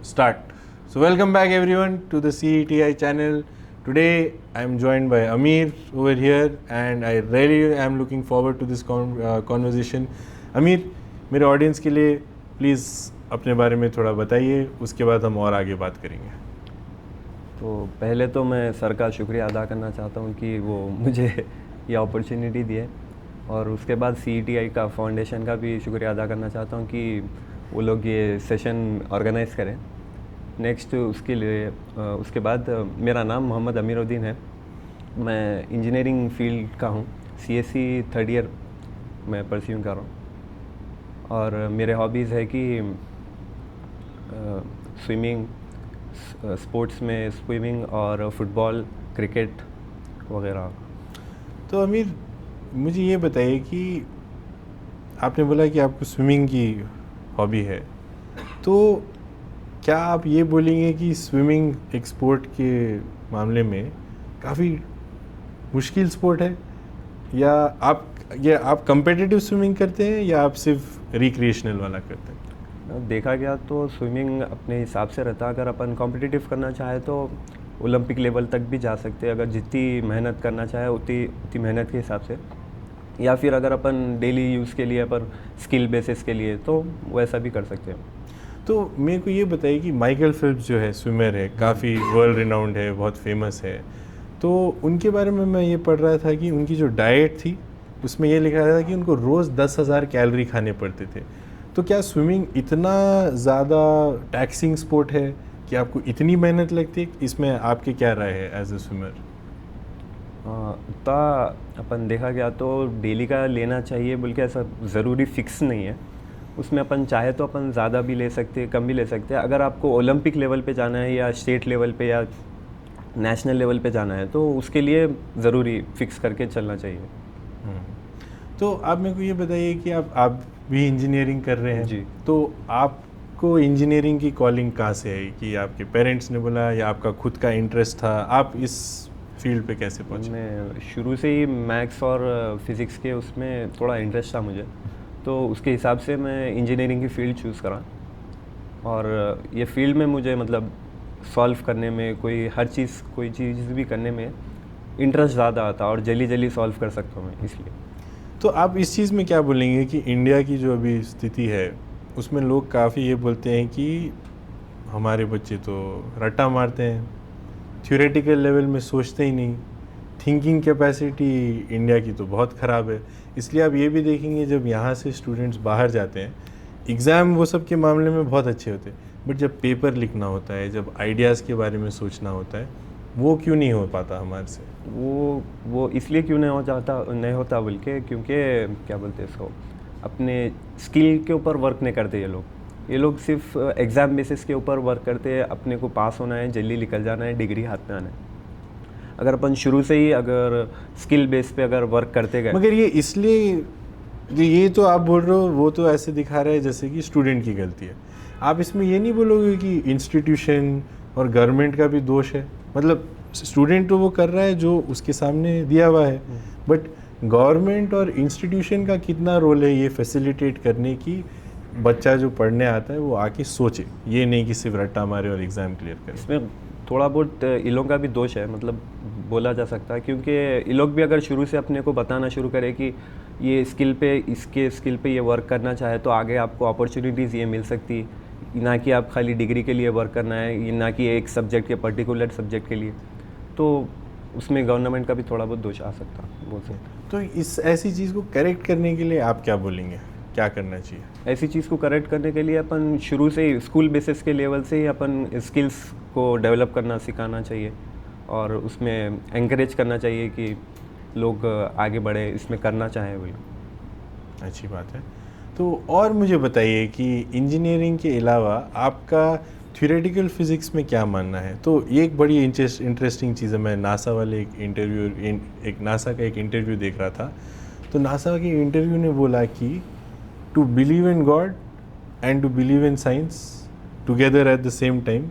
Start. So welcome back everyone to the CETI channel. Today I am joined by Amir over here and I really am looking forward to this conversation. Amir, मेरे audience के लिए please अपने बारे में थोड़ा बताइए, उसके बाद हम और आगे बात करेंगे. तो पहले तो मैं सर का शुक्रिया अदा करना चाहता हूँ कि वो मुझे ये अपॉर्चुनिटी दी है, और उसके बाद CETI का फाउंडेशन का भी शुक्रिया अदा करना चाहता हूँ कि वो लोग ये सेशन ऑर्गेनाइज़ करें. नेक्स्ट उसके बाद मेरा नाम मोहम्मद अमीरुद्दीन है. मैं इंजीनियरिंग फील्ड का हूँ. CSE थर्ड ईयर मैं परस्यू कर रहा हूँ, और मेरे हॉबीज़ है कि स्विमिंग, स्पोर्ट्स में स्विमिंग और फुटबॉल, क्रिकेट वगैरह. तो अमीर, मुझे ये बताइए कि आपने बोला कि आपको स्विमिंग की हॉबी है, तो क्या आप ये बोलेंगे कि स्विमिंग एक स्पोर्ट के मामले में काफ़ी मुश्किल स्पोर्ट है, या आप कम्पिटिटिव स्विमिंग करते हैं या आप सिर्फ रिक्रिएशनल वाला करते हैं? देखा गया तो स्विमिंग अपने हिसाब से रहता है. अगर अपन कॉम्पिटिटिव करना चाहे तो ओलंपिक लेवल तक भी जा सकते हैं, अगर जितनी मेहनत करना चाहे उतनी मेहनत के हिसाब से, या फिर अगर अपन डेली यूज़ के लिए अपन स्किल बेसिस के लिए तो वैसा भी कर सकते हैं. तो मेरे को ये बताइए कि माइकल फेल्प्स जो है स्विमर है, काफ़ी वर्ल्ड रिनाउंड है, बहुत फेमस है, तो उनके बारे में मैं ये पढ़ रहा था कि उनकी जो डाइट थी उसमें ये लिखा था कि उनको रोज़ 10,000 कैलोरी खाने पड़ते थे. तो क्या स्विमिंग इतना ज़्यादा टैक्सिंग स्पोर्ट है कि आपको इतनी मेहनत लगती है? इसमें आपकी क्या राय है एज ए स्विमर? उतना अपन देखा गया तो डेली का लेना चाहिए बोल के ऐसा ज़रूरी फिक्स नहीं है. उसमें अपन चाहे तो अपन ज़्यादा भी ले सकते हैं, कम भी ले सकते हैं. अगर आपको ओलंपिक लेवल पे जाना है या स्टेट लेवल पे या नेशनल लेवल पे जाना है तो उसके लिए ज़रूरी फिक्स करके चलना चाहिए. तो आप मेरे को ये बताइए कि आप भी इंजीनियरिंग कर रहे हैं जी. तो आपको इंजीनियरिंग की कॉलिंग कहाँ से आई? कि आपके पेरेंट्स ने बोला या आपका खुद का इंटरेस्ट था? आप इस फील्ड पे कैसे पहुँचे? मैं शुरू से ही मैथ्स और फिज़िक्स के उसमें थोड़ा इंटरेस्ट था मुझे, तो उसके हिसाब से मैं इंजीनियरिंग की फ़ील्ड चूज़ करा. और ये फील्ड में मुझे मतलब सॉल्व करने में, कोई चीज़ भी करने में इंटरेस्ट ज़्यादा आता और जल्दी सॉल्व कर सकता हूँ मैं, इसलिए. तो आप इस चीज़ में क्या बोलेंगे कि इंडिया की जो अभी स्थिति है उसमें लोग काफ़ी ये बोलते हैं कि हमारे बच्चे तो रट्टा मारते हैं, थ्योरेटिकल लेवल में सोचते ही नहीं, थिंकिंग कैपेसिटी इंडिया की तो बहुत ख़राब है. इसलिए आप ये भी देखेंगे जब यहाँ से स्टूडेंट्स बाहर जाते हैं, एग्ज़ाम वो सब के मामले में बहुत अच्छे होते हैं, बट जब पेपर लिखना होता है, जब आइडियाज़ के बारे में सोचना होता है, वो क्यों नहीं हो पाता हमारे से? वो इसलिए क्यों नहीं होता बल्कि क्योंकि क्या बोलते हैं इसको, अपने स्किल के ऊपर वर्क नहीं करते ये लोग सिर्फ एग्ज़ाम बेसिस के ऊपर वर्क करते हैं. अपने को पास होना है, जल्दी निकल जाना है, डिग्री हाथ में आना है. अगर अपन शुरू से ही अगर स्किल बेस पे अगर वर्क करते गए, मगर ये तो आप बोल रहे हो, वो तो ऐसे दिखा रहा है जैसे कि स्टूडेंट की गलती है. आप इसमें ये नहीं बोलोगे कि इंस्टीट्यूशन और गवर्नमेंट का भी दोष है? मतलब स्टूडेंट तो वो कर रहा है जो उसके सामने दिया हुआ है, बट गवर्नमेंट और इंस्टीट्यूशन का कितना रोल है ये फैसिलिटेट करने की, बच्चा जो पढ़ने आता है वो आके सोचे, ये नहीं कि सिर्फ रट्टा मारे और एग्ज़ाम क्लियर करे. इसमें थोड़ा बहुत इन लोगों का भी दोष है, मतलब बोला जा सकता है, क्योंकि ये लोग भी अगर शुरू से अपने को बताना शुरू करें कि ये इसके स्किल पे ये वर्क करना चाहे तो आगे आपको अपॉर्चुनिटीज़ ये मिल सकती, ना कि आप खाली डिग्री के लिए वर्क करना है, ना कि एक सब्जेक्ट के पर्टिकुलर सब्जेक्ट के लिए, तो उसमें गवर्नमेंट का भी थोड़ा बहुत दोष आ सकता है, बोल सकते. तो इस ऐसी चीज़ को करेक्ट करने के लिए आप क्या बोलेंगे, क्या करना चाहिए? ऐसी चीज़ को करेक्ट करने के लिए अपन शुरू से ही स्कूल बेसिस के लेवल से ही अपन स्किल्स को डेवलप करना सिखाना चाहिए, और उसमें एंकरेज करना चाहिए कि लोग आगे बढ़े, इसमें करना चाहें बोले. अच्छी बात है. तो और मुझे बताइए कि इंजीनियरिंग के अलावा आपका थ्योरेटिकल फिज़िक्स में क्या मानना है? तो ये एक बड़ी इंटरेस्टिंग चीज़ है. मैं नासा वाले नासा का एक इंटरव्यू देख रहा था, तो नासा के इंटरव्यू ने बोला कि to believe in God and to believe in science together at the same time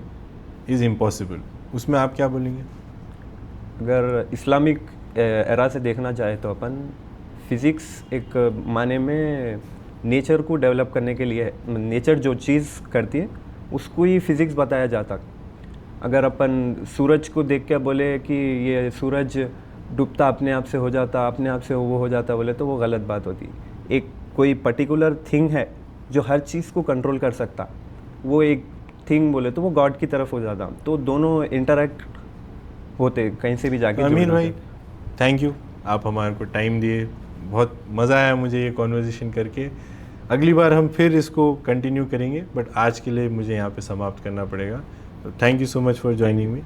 is impossible. उसमें आप क्या बोलेंगे? अगर इस्लामिक एरा से देखना चाहे तो अपन फिज़िक्स एक माने में नेचर को डेवलप करने के लिए, नेचर जो चीज़ करती है उसको ही फिज़िक्स बताया जाता। अगर अपन सूरज को देख के बोले कि ये सूरज डूबता अपने आप से हो जाता, अपने आप से वो हो जाता बोले, तो वो गलत बात होती। एक कोई पर्टिकुलर थिंग है जो हर चीज़ को कंट्रोल कर सकता, वो एक थिंग बोले तो वो गॉड की तरफ हो जाता। तो दोनों इंटरेक्ट होते कहीं से भी जाके। अमीर भाई, थैंक यू, आप हमारे को टाइम दिए, बहुत मज़ा आया मुझे ये कॉन्वर्जेशन करके। अगली बार हम फिर इसको कंटिन्यू करेंगे, बट आज के लिए मुझे यहाँ पे समाप्त करना पड़ेगा। तो thank you so much for joining me.